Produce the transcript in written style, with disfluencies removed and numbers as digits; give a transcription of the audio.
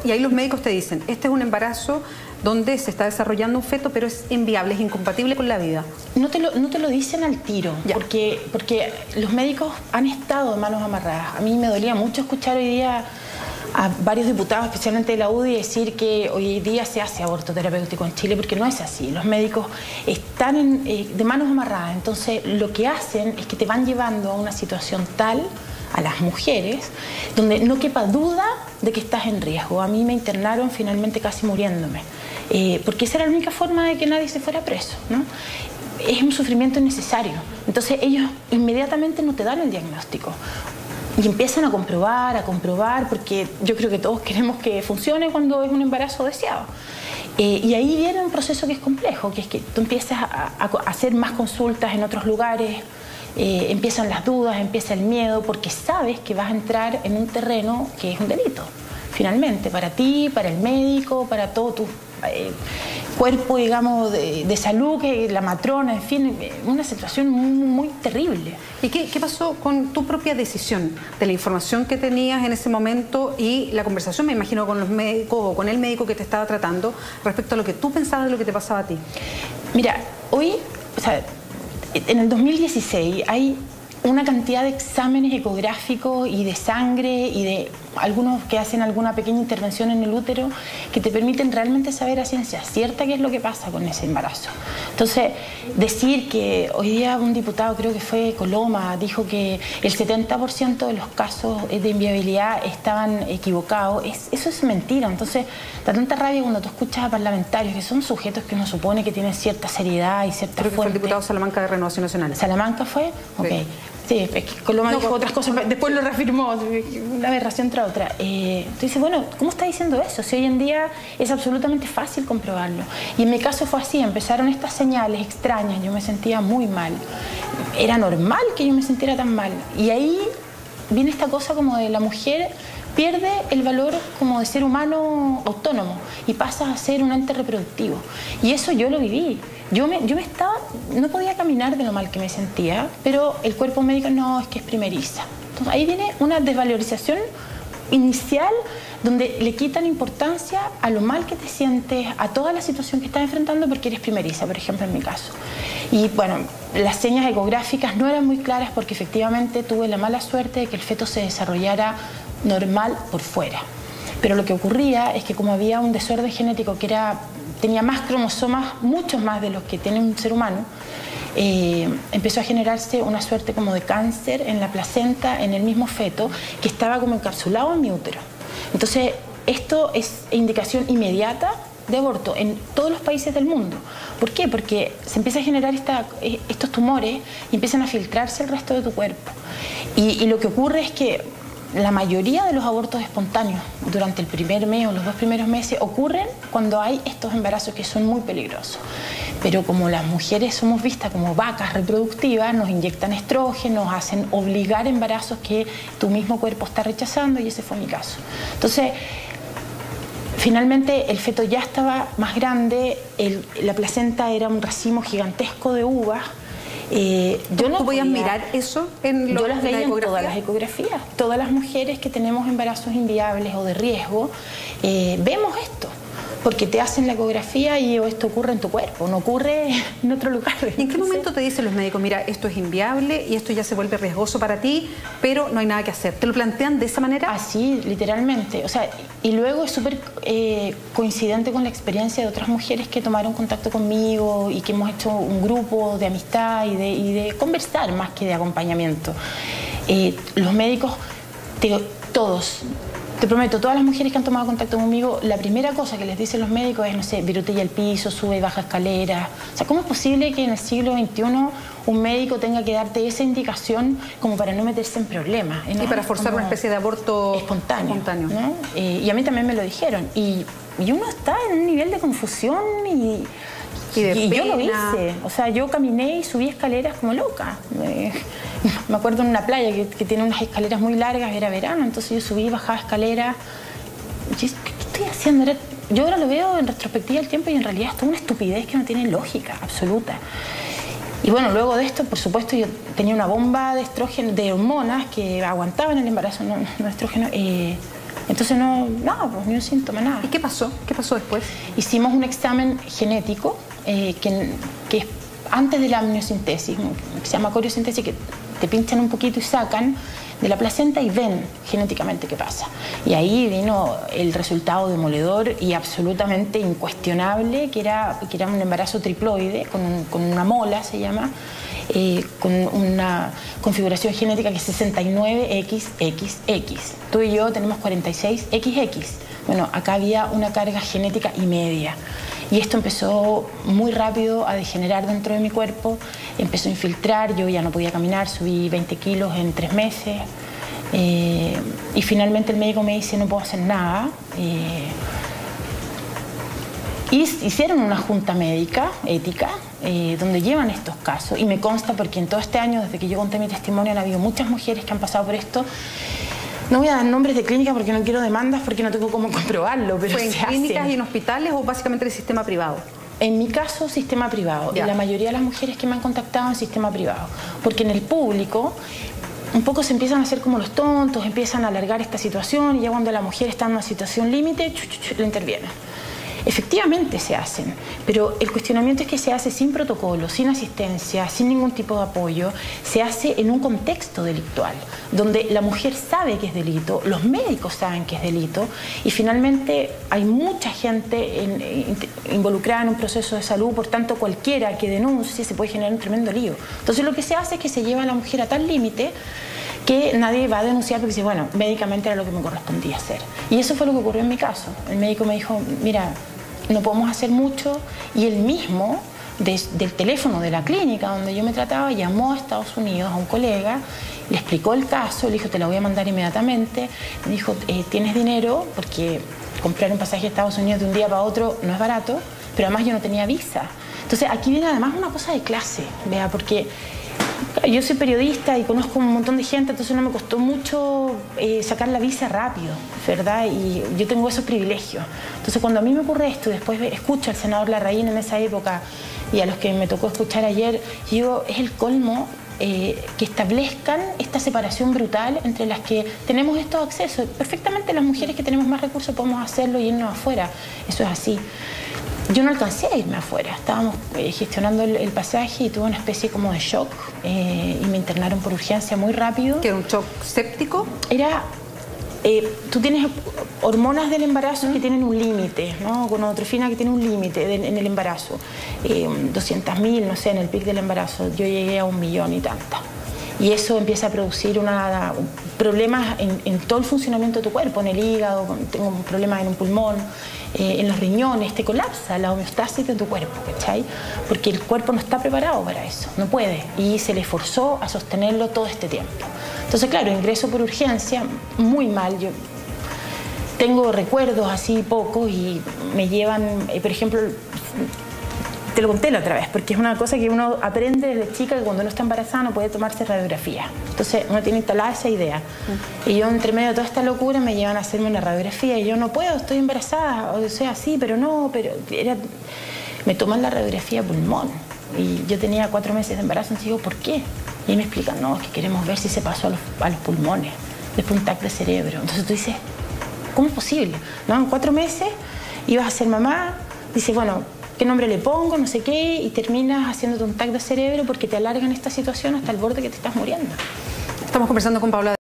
Y ahí los médicos te dicen, este es un embarazo donde se está desarrollando un feto, pero es inviable, es incompatible con la vida. No te lo dicen al tiro, porque los médicos han estado de manos amarradas. A mí me dolía mucho escuchar hoy día a varios diputados, especialmente de la UDI, decir que hoy día se hace aborto terapéutico en Chile, porque no es así. Los médicos están de manos amarradas, entonces lo que hacen es que te van llevando a una situación tal, a las mujeres, donde no quepa duda de que estás en riesgo. A mí me internaron finalmente casi muriéndome, porque esa era la única forma de que nadie se fuera preso, ¿no? Es un sufrimiento innecesario. Entonces ellos inmediatamente no te dan el diagnóstico. Y empiezan a comprobar, porque yo creo que todos queremos que funcione cuando es un embarazo deseado. Y ahí viene un proceso que es complejo, que es que tú empiezas a hacer más consultas en otros lugares, empiezan las dudas, empieza el miedo, porque sabes que vas a entrar en un terreno que es un delito, finalmente, para ti, para el médico, para todo tu cuerpo, digamos, de salud, que la matrona, en fin, una situación muy, muy terrible. ¿Y qué pasó con tu propia decisión, de la información que tenías en ese momento y la conversación, me imagino, con los médicos o con el médico que te estaba tratando respecto a lo que tú pensabas de lo que te pasaba a ti? Mira, hoy, o sea, en el 2016 hay una cantidad de exámenes ecográficos y de sangre y de algunos que hacen alguna pequeña intervención en el útero que te permiten realmente saber a ciencia cierta qué es lo que pasa con ese embarazo. Entonces, decir que hoy día un diputado, creo que fue Coloma, dijo que el 70% de los casos de inviabilidad estaban equivocados, eso es mentira. Entonces, da tanta rabia cuando tú escuchas a parlamentarios que son sujetos que uno supone que tienen cierta seriedad y cierta fuente. Creo que fue el diputado Salamanca de Renovación Nacional. ¿Salamanca fue? Ok. Sí. Sí, es que Coloma dijo otras cosas, después lo reafirmó, una aberración tras otra. Tú dices, bueno, ¿cómo está diciendo eso? Si hoy en día es absolutamente fácil comprobarlo. Y en mi caso fue así, empezaron estas señales extrañas, yo me sentía muy mal. Era normal que yo me sintiera tan mal. Y ahí viene esta cosa como de la mujer pierde el valor como de ser humano autónomo y pasa a ser un ente reproductivo. Y eso yo lo viví. Yo no podía caminar de lo mal que me sentía, pero el cuerpo médico no, es que es primeriza. Entonces ahí viene una desvalorización inicial donde le quitan importancia a lo mal que te sientes, a toda la situación que estás enfrentando porque eres primeriza, por ejemplo en mi caso. Y bueno, las señas ecográficas no eran muy claras porque efectivamente tuve la mala suerte de que el feto se desarrollara normal por fuera. Pero lo que ocurría es que como había un desorden genético que tenía más cromosomas, muchos más de los que tiene un ser humano, empezó a generarse una suerte como de cáncer en la placenta, en el mismo feto, que estaba como encapsulado en mi útero. Entonces, esto es indicación inmediata de aborto en todos los países del mundo. ¿Por qué? Porque se empieza a generar estos tumores y empiezan a filtrarse el resto de tu cuerpo. Y lo que ocurre es que la mayoría de los abortos espontáneos durante el primer mes o los 2 primeros meses ocurren cuando hay estos embarazos que son muy peligrosos. Pero como las mujeres somos vistas como vacas reproductivas, nos inyectan estrógenos, nos hacen obligar embarazos que tu mismo cuerpo está rechazando y ese fue mi caso. Entonces, finalmente el feto ya estaba más grande, la placenta era un racimo gigantesco de uvas. Yo no podías mirar eso en yo las veía en todas las ecografías. Todas las mujeres que tenemos embarazos inviables o de riesgo vemos esto, porque te hacen la ecografía y esto ocurre en tu cuerpo, no ocurre en otro lugar. ¿Y en qué momento te dicen los médicos, mira, esto es inviable y esto ya se vuelve riesgoso para ti, pero no hay nada que hacer? ¿Te lo plantean de esa manera? Así, literalmente. O sea, y luego es súper coincidente con la experiencia de otras mujeres que tomaron contacto conmigo y que hemos hecho un grupo de amistad y de conversar más que de acompañamiento. Los médicos, todos, te prometo, todas las mujeres que han tomado contacto conmigo, la primera cosa que les dicen los médicos es, no sé, virutilla al piso, sube y baja escaleras. O sea, ¿cómo es posible que en el siglo XXI un médico tenga que darte esa indicación como para no meterse en problemas? ¿no? Y para forzar una especie de aborto espontáneo. ¿No? Y a mí también me lo dijeron. Y uno está en un nivel de confusión y yo lo hice. O sea, yo caminé y subí escaleras como loca. Me acuerdo en una playa que tiene unas escaleras muy largas, era verano, entonces yo subí y bajaba escaleras. ¿Qué estoy haciendo? Yo ahora lo veo en retrospectiva del tiempo y en realidad es una estupidez que no tiene lógica absoluta. Y bueno, luego de esto, por supuesto, yo tenía una bomba de estrógeno, de hormonas que aguantaban el embarazo, no estrógeno, Entonces no, pues ni un síntoma, nada. ¿Y qué pasó? ¿Qué pasó después? Hicimos un examen genético que es antes de la amniocentesis, que se llama coriocentesis, que te pinchan un poquito y sacan de la placenta y ven genéticamente qué pasa. Y ahí vino el resultado demoledor y absolutamente incuestionable, que era un embarazo triploide, con una mola, se llama, con una configuración genética que es 69XXX. Tú y yo tenemos 46XX. Bueno, acá había una carga genética y media. Y esto empezó muy rápido a degenerar dentro de mi cuerpo, empezó a infiltrar, yo ya no podía caminar, subí 20 kilos en 3 meses. Y finalmente el médico me dice, no puedo hacer nada. Y hicieron una junta médica, ética, donde llevan estos casos. Y me consta porque en todo este año, desde que yo conté mi testimonio, han habido muchas mujeres que han pasado por esto. No voy a dar nombres de clínicas porque no quiero demandas, porque no tengo cómo comprobarlo. Pero ¿fue en clínicas y en hospitales o básicamente el sistema privado? En mi caso, sistema privado. Ya. Y la mayoría de las mujeres que me han contactado en sistema privado. Porque en el público un poco se empiezan a hacer como los tontos, empiezan a alargar esta situación y ya cuando la mujer está en una situación límite, le intervienen. Efectivamente se hacen, pero el cuestionamiento es que se hace sin protocolo, sin asistencia, sin ningún tipo de apoyo, se hace en un contexto delictual, donde la mujer sabe que es delito, los médicos saben que es delito y finalmente hay mucha gente involucrada en un proceso de salud, por tanto cualquiera que denuncie se puede generar un tremendo lío. Entonces lo que se hace es que se lleva a la mujer a tal límite que nadie va a denunciar porque dice, bueno, médicamente era lo que me correspondía hacer. Y eso fue lo que ocurrió en mi caso. El médico me dijo, mira, no podemos hacer mucho, y él mismo, del teléfono de la clínica donde yo me trataba, llamó a Estados Unidos a un colega, le explicó el caso, le dijo, te la voy a mandar inmediatamente, me dijo, ¿tienes dinero? Porque comprar un pasaje a Estados Unidos de un día para otro no es barato, pero además yo no tenía visa. Entonces aquí viene además una cosa de clase, vea, porque yo soy periodista y conozco un montón de gente, entonces no me costó mucho sacar la visa rápido, ¿verdad? Y yo tengo esos privilegios. Entonces cuando a mí me ocurre esto, después escucho al senador Larraín en esa época y a los que me tocó escuchar ayer, yo digo, es el colmo que establezcan esta separación brutal entre las que tenemos estos accesos. Perfectamente las mujeres que tenemos más recursos podemos hacerlo y irnos afuera, eso es así. Yo no alcancé a irme afuera, estábamos gestionando el pasaje y tuve una especie como de shock y me internaron por urgencia muy rápido. ¿Que era un shock séptico? Era, tú tienes hormonas del embarazo que tienen un límite, ¿no? Gonadotrofina que tiene un límite en el embarazo, 200.000, no sé, en el pic del embarazo, yo llegué a 1 millón y tantas. Y eso empieza a producir problemas en todo el funcionamiento de tu cuerpo, en el hígado, tengo problemas en un pulmón, en los riñones, te colapsa la homeostasis de tu cuerpo, ¿cachai? Porque el cuerpo no está preparado para eso, no puede, y se le forzó a sostenerlo todo este tiempo. Entonces, claro, ingreso por urgencia, muy mal, yo tengo recuerdos así pocos y me llevan, por ejemplo, te lo conté la otra vez, porque es una cosa que uno aprende desde chica, que cuando uno está embarazada no puede tomarse radiografía. Entonces uno tiene instalada esa idea. Y yo entre medio de toda esta locura me llevan a hacerme una radiografía y yo no puedo, estoy embarazada, o sea, sí, pero no, me toman la radiografía pulmón. Y yo tenía 4 meses de embarazo, entonces digo, ¿por qué? Y me explican, no, es que queremos ver si se pasó a los pulmones, después un TAC de cerebro. Entonces tú dices, ¿cómo es posible? ¿No? En 4 meses ibas a ser mamá, dices, bueno, ¿qué nombre le pongo? No sé qué, y terminas haciéndote un TAC de cerebro porque te alargan esta situación hasta el borde que te estás muriendo. Estamos conversando con Paula